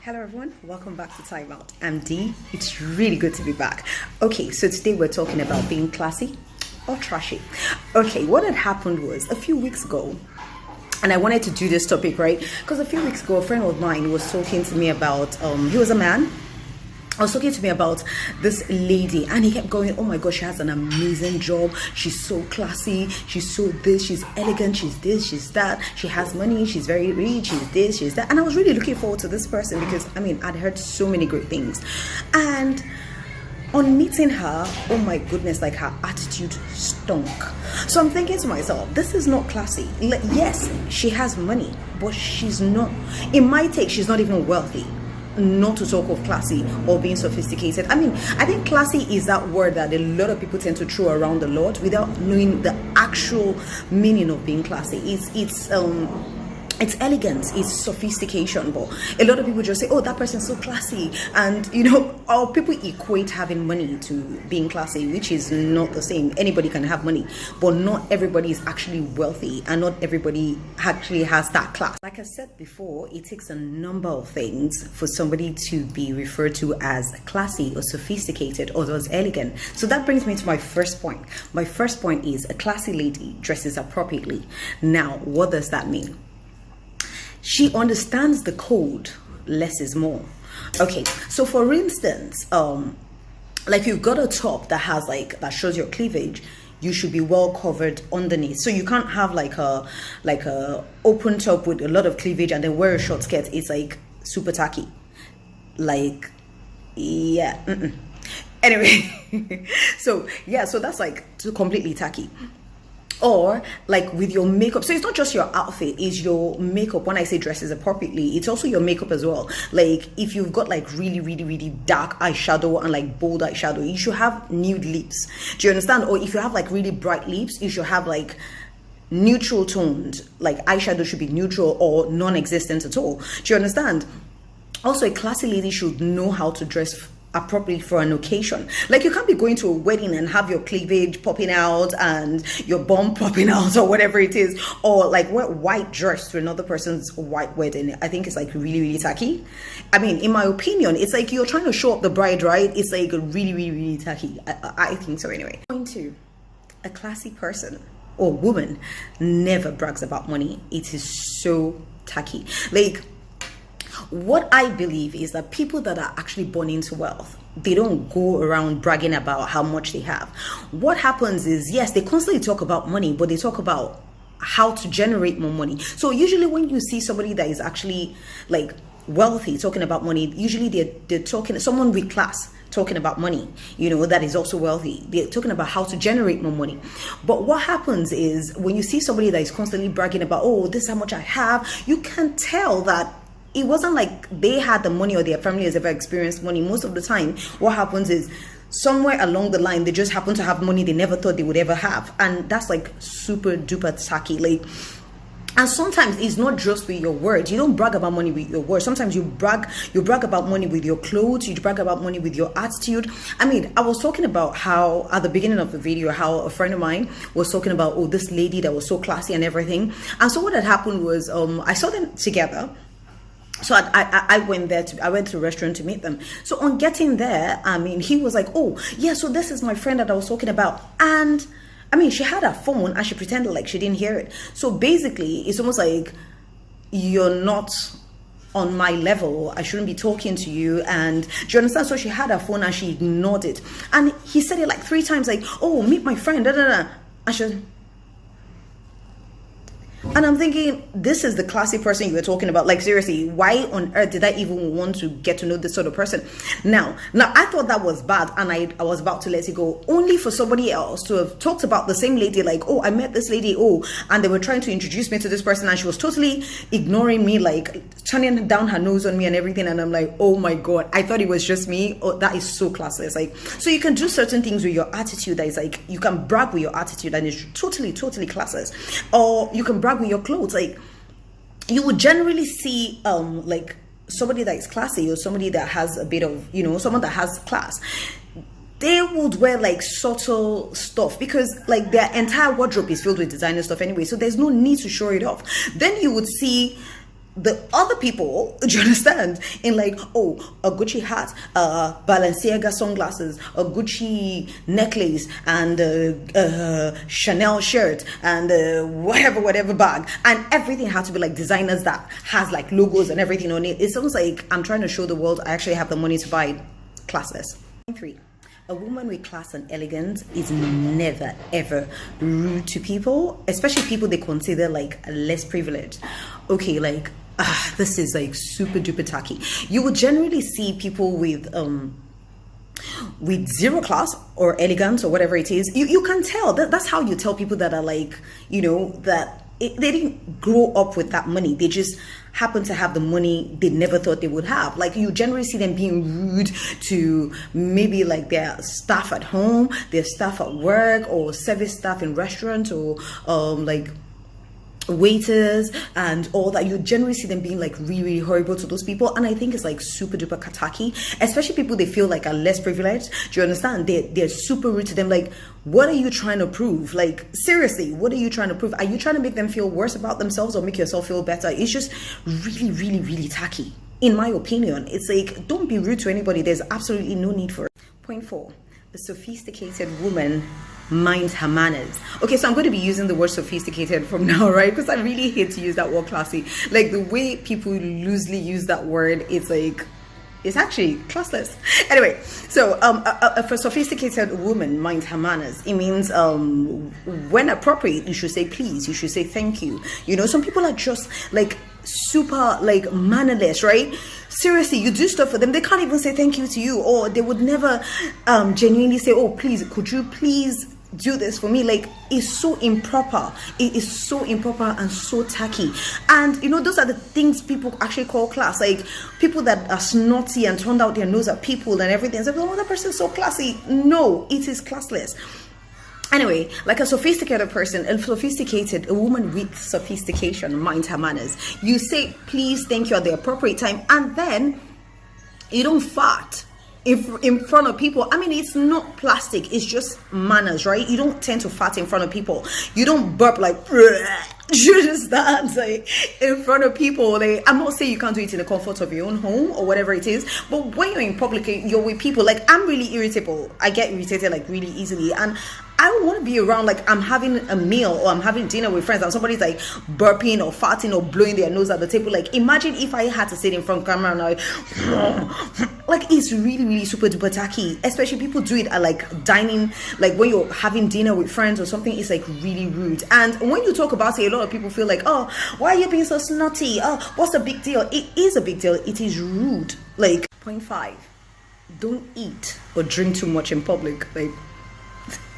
Hello everyone, welcome back to Time Out. I'm Dee. It's really good to be back. Okay, so today we're talking about being classy or trashy. Okay, what had happened was a few weeks ago, and I wanted to do this topic, right? Because a few weeks ago, a friend of mine was talking to me about, he was a man. I was talking to me about this lady, and he kept going, oh my gosh, she has an amazing job. She's so classy. She's so this, she's elegant, she's this, she's that. She has money, she's very rich, she's this, she's that. And I was really looking forward to this person because, I'd heard so many great things. And on meeting her, oh my goodness, like her attitude stunk. So I'm thinking to myself, this is not classy. Yes, she has money, but she's not, in my take, she's not even wealthy. Not to talk of classy or being sophisticated. I think classy is that word that a lot of people tend to throw around a lot without knowing the actual meaning of being classy. It's elegance, it's sophistication, but a lot of people just say, oh, that person's so classy. And, or people equate having money to being classy, which is not the same. Anybody can have money, but not everybody is actually wealthy and not everybody actually has that class. Like I said before, it takes a number of things for somebody to be referred to as classy or sophisticated or as elegant. So that brings me to my first point. My first point is a classy lady dresses appropriately. Now, what does that mean? She understands the code, less is more. Okay, so for instance, like you've got a top that has that shows your cleavage, you should be well covered underneath. So you can't have like a open top with a lot of cleavage and then wear a short skirt. It's like super tacky. Anyway, so that's like completely tacky. Or like with your makeup, so it's not just your outfit, it's your makeup. When I say dresses appropriately, it's also your makeup as well. Like if you've got like really dark eyeshadow and like bold eyeshadow, you should have nude lips. Do you understand? Or if you have like really bright lips, you should have like neutral toned, like eyeshadow should be neutral or non-existent at all. Do you understand? Also, a classy lady should know how to dress appropriately for an occasion. Like you can't be going to a wedding and have your cleavage popping out and your bum popping out or whatever it is, or like wear white dress to another person's white wedding. I think it's like really tacky. In my opinion, it's like you're trying to show up the bride, right? It's like really tacky. I think so anyway. Point two, a classy person or woman never brags about money. It is so tacky. Like what I believe is that people that are actually born into wealth, they don't go around bragging about how much they have. What happens is, yes, they constantly talk about money, but they talk about how to generate more money. So usually when you see somebody that is actually like wealthy talking about money, usually they're talking, someone with class talking about money, that is also wealthy. They're talking about how to generate more money. But what happens is when you see somebody that is constantly bragging about, oh, this is how much I have, you can tell that it wasn't like they had the money or their family has ever experienced money. Most of the time, what happens is somewhere along the line, they just happen to have money they never thought they would ever have. And that's like super duper tacky. And sometimes it's not just with your words. You don't brag about money with your words. Sometimes you brag about money with your clothes. You brag about money with your attitude. I was talking about how at the beginning of the video, how a friend of mine was talking about, oh, this lady that was so classy and everything. And so what had happened was I saw them together. So I went there I went to a restaurant to meet them. So on getting there, he was like, oh yeah, so this is my friend that I was talking about. And she had her phone and she pretended like she didn't hear it. So basically it's almost like you're not on my level, I shouldn't be talking to you. And do you understand? So she had her phone and she ignored it. And he said it like 3 times, like, oh, meet my friend, And And I'm thinking, this is the classy person you were talking about. Like, seriously, why on earth did I even want to get to know this sort of person? Now, I thought that was bad, and I was about to let it go, only for somebody else to have talked about the same lady, like, oh, I met this lady, oh, and they were trying to introduce me to this person, and she was totally ignoring me, like, turning down her nose on me and everything, and I'm like, oh my God, I thought it was just me. Oh, that is so classless. Like, so you can do certain things with your attitude that is like, you can brag with your attitude, and it's totally classless. Or you can brag with your clothes. Like, you would generally see like somebody that is classy or somebody that has a bit of, someone that has class, they would wear like subtle stuff because like their entire wardrobe is filled with designer stuff anyway, so there's no need to show it off. Then you would see the other people, do you understand, in like, oh, a Gucci hat, Balenciaga sunglasses, a Gucci necklace, and a Chanel shirt, and whatever bag, and everything had to be like designers that has like logos and everything on it. It sounds like I'm trying to show the world I actually have the money to buy it. Classless. 3. A woman with class and elegance is never ever rude to people, especially people they consider like less privileged. Okay, like this is like super duper tacky. You would generally see people with zero class or elegance or whatever it is. You can tell that's how you tell people that are like, you know, that they didn't grow up with that money. They just happen to have the money they never thought they would have. Like you generally see them being rude to maybe like their staff at home, their staff at work, or service staff in restaurants, or like waiters and all that. You generally see them being like really horrible to those people, and I think it's like super duper tacky, especially people they feel like are less privileged. Do you understand? They're super rude to them. Like, what are you trying to prove? Like, seriously, what are you trying to prove? Are you trying to make them feel worse about themselves or make yourself feel better? It's just really tacky, in my opinion. It's like, don't be rude to anybody. There's absolutely no need for it. Point 4. A sophisticated woman minds her manners. Okay, so I'm going to be using the word sophisticated from now, right? Because I really hate to use that word classy. Like the way people loosely use that word, it's like, it's actually classless. Anyway, so if a sophisticated woman minds her manners, it means when appropriate, you should say please, you should say thank you. You know, some people are just like super like mannerless, right? Seriously, you do stuff for them, they can't even say thank you to you, or they would never genuinely say, oh please, could you please do this for me? Like, it's so improper. It is so improper and so tacky. And you know, those are the things people actually call class. Like people that are snotty and turned out their nose at people and everything. It's like, oh, that person's so classy. No, it is classless. Anyway, like a sophisticated person, a woman with sophistication minds her manners. You say please, thank you at the appropriate time, and then you don't fart in front of people. I mean, it's not plastic, it's just manners, right? You don't tend to fart in front of people. You don't burp like you just dance like in front of people. Like, I'm not saying you can't do it in the comfort of your own home or whatever it is, but when you're in public, you're with people. Like, I'm really irritable. I get irritated like really easily, and I don't want to be around like I'm having a meal or I'm having dinner with friends and somebody's like burping or farting or blowing their nose at the table. Like, imagine if I had to sit in front of camera and like it's really super duper tacky. Especially people do it at like dining, like when you're having dinner with friends or something. It's like really rude. And when you talk about it, a lot of people feel like, oh, why are you being so snotty? Oh, what's the big deal? It is a big deal. It is rude. Like, point 5, don't eat or drink too much in public. Like,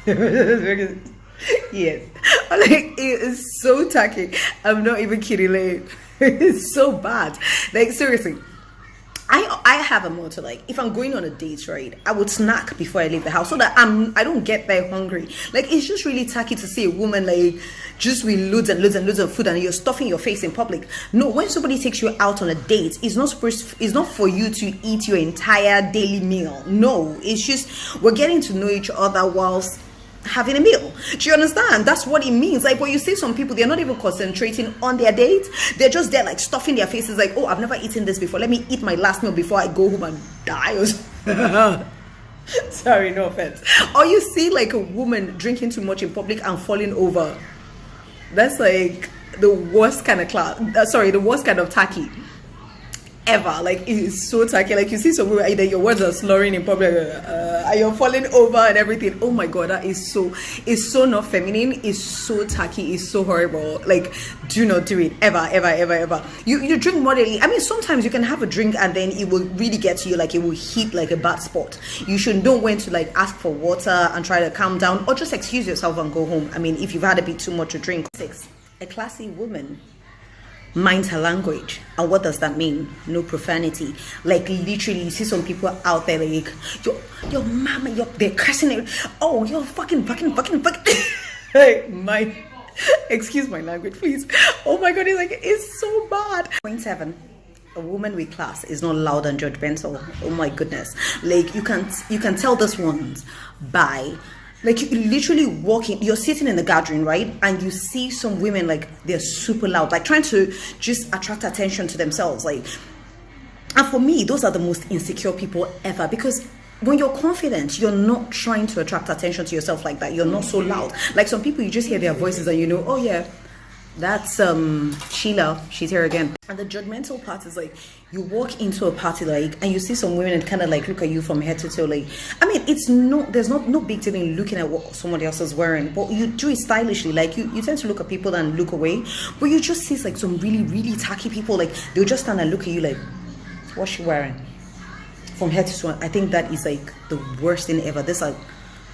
yes, like, it is so tacky. I'm not even kidding. Like, it's so bad. Like, seriously, I have a motto. Like, if I'm going on a date, right, I would snack before I leave the house so that I don't get there hungry. Like, it's just really tacky to see a woman like just with loads and loads of food and you're stuffing your face in public. No, when somebody takes you out on a date, it's not for you to eat your entire daily meal. No, it's just we're getting to know each other whilst having a meal. Do you understand? That's what it means. Like, when you see some people, they're not even concentrating on their date. They're just there like stuffing their faces like, oh, I've never eaten this before, let me eat my last meal before I go home and die or something. Sorry, no offense. Or you see like a woman drinking too much in public and falling over. That's like the worst kind of the worst kind of tacky ever. Like, it is so tacky. Like, you see somewhere either your words are slurring in public and you're falling over and everything. Oh my god, that is so, it's so not feminine, it's so tacky, it's so horrible. Like, do not do it ever. You drink moderately. I mean, sometimes you can have a drink and then it will really get to you, like it will hit like a bad spot. You should know when to like ask for water and try to calm down, or just excuse yourself and go home. I mean, if you've had a bit too much to drink. 6, a classy woman minds her language. And what does that mean? No profanity. Like, literally, you see some people out there like, your mama, they're cursing it. Oh, you're fucking. Hey, excuse my language, please. Oh my god, it's so bad. Point 7. A woman with class is not loud and judgmental. Oh my goodness. Like, you can tell this ones by Like, you literally walk in, you're sitting in the gathering, right? And you see some women, like, they're super loud, like trying to just attract attention to themselves. Like, and for me, those are the most insecure people ever, because when you're confident, you're not trying to attract attention to yourself like that. You're not so loud. Like, some people, you just hear their voices and you know, oh yeah, that's Sheila, she's here again. And the judgmental part is like, you walk into a party, like, and you see some women and kind of like look at you from head to toe. Like, I mean, it's not, there's no big deal in looking at what somebody else is wearing, but you do it stylishly. Like, you tend to look at people and look away, but you just see like some really tacky people, like they'll just stand and look at you like, what's she wearing from head to toe? I think that is like the worst thing ever. This, like,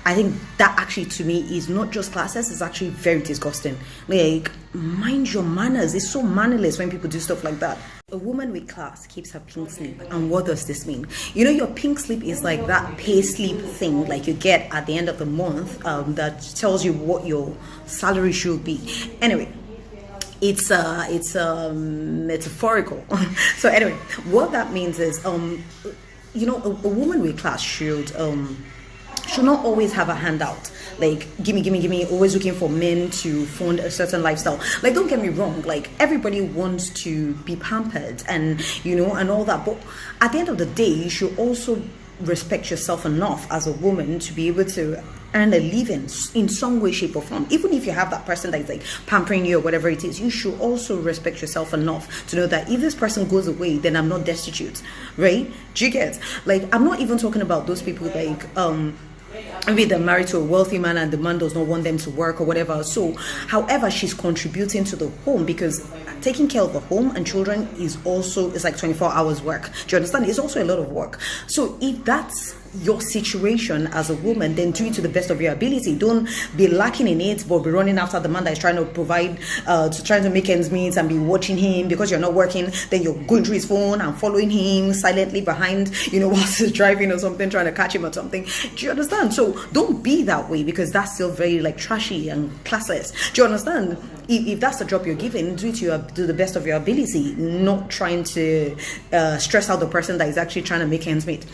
I think that actually to me is not just classless, it's actually very disgusting. Like, mind your manners. It's so mannerless when people do stuff like that. A woman with class keeps her pink slip. And what does this mean? You know, your pink slip is like that pay slip thing like you get at the end of the month, that tells you what your salary should be. Anyway, it's metaphorical. So anyway, what that means is, you know, a woman with class should not always have a handout, like gimme, always looking for men to fund a certain lifestyle. Like, don't get me wrong, like, everybody wants to be pampered and, you know, and all that, but at the end of the day, you should also respect yourself enough as a woman to be able to earn a living in some way, shape or form. Even if you have that person that is like pampering you or whatever it is, you should also respect yourself enough to know that if this person goes away, then I'm not destitute, right? Do you get? Like, I'm not even talking about those people like maybe they're married to a wealthy man and the man does not want them to work or whatever. So however, she's contributing to the home, because taking care of the home and children is like 24 hours work. Do you understand? It's also a lot of work. So if that's your situation as a woman, then do it to the best of your ability. Don't be lacking in it, but be running after the man that is trying to provide, trying to make ends meet, and be watching him because you're not working. Then you're going through his phone and following him silently behind, you know, whilst he's driving or something, trying to catch him or something. Do you understand? So don't be that way, because that's still very like trashy and classless. Do you understand? If that's the job you're given, do it to the best of your ability, not trying to stress out the person that is actually trying to make ends meet.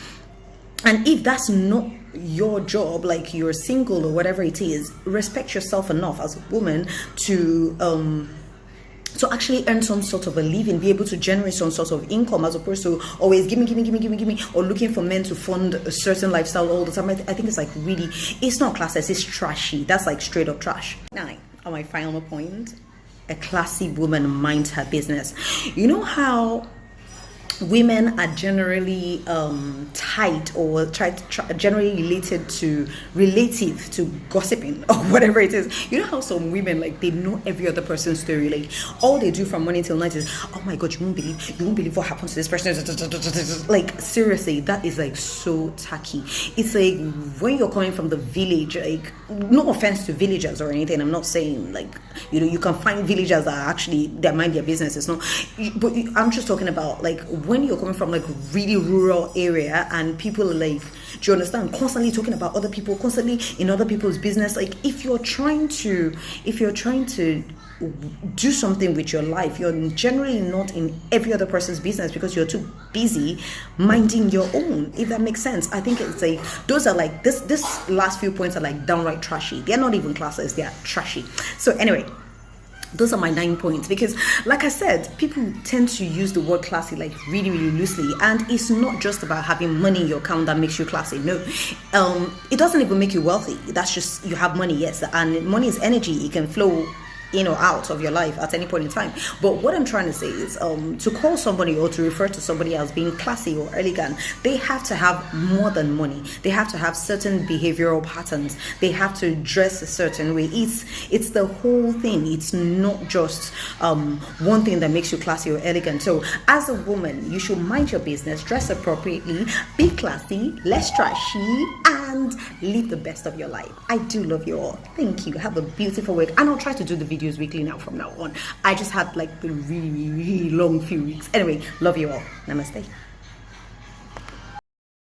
And if that's not your job, like you're single or whatever it is, respect yourself enough as a woman to actually earn some sort of a living, be able to generate some sort of income, as opposed to always gimme, or looking for men to fund a certain lifestyle all the time. I think it's like really, it's not classless, it's trashy. That's like straight up trash. 9, on my final point, a classy woman minds her business. You know how women are generally tied or generally relative to gossiping or whatever it is. You know how some women, like, they know every other person's story. Like, all they do from morning till night is, oh my god, you won't believe what happened to this person. Like, seriously, that is like so tacky. It's like when you're coming from the village, like, no offense to villagers or anything, I'm not saying, like, you know, you can find villagers that actually they mind their business. It's not, but I'm just talking about like when you're coming from like really rural area and people are like, do you understand, constantly talking about other people, constantly in other people's business. Like, if you're trying to do something with your life, you're generally not in every other person's business because you're too busy minding your own, if that makes sense. I think it's like, those are like, this last few points are like downright trashy. They're not even classes, they're trashy. So anyway, those are my 9 points, because like I said, people tend to use the word classy like really loosely, and it's not just about having money in your account that makes you classy. No, it doesn't even make you wealthy. That's just, you have money, yes, and money is energy. It can flow in or out of your life at any point in time. But what I'm trying to say is, to call somebody or to refer to somebody as being classy or elegant, they have to have more than money. They have to have certain behavioral patterns. They have to dress a certain way. It's the whole thing. It's not just one thing that makes you classy or elegant. So as a woman, you should mind your business, dress appropriately, be classy, less trashy, and live the best of your life. I do love you all. Thank you. Have a beautiful week, and I'll try to do the videos weekly now from now on. I just had like a really long few weeks. Anyway, love you all. Namaste.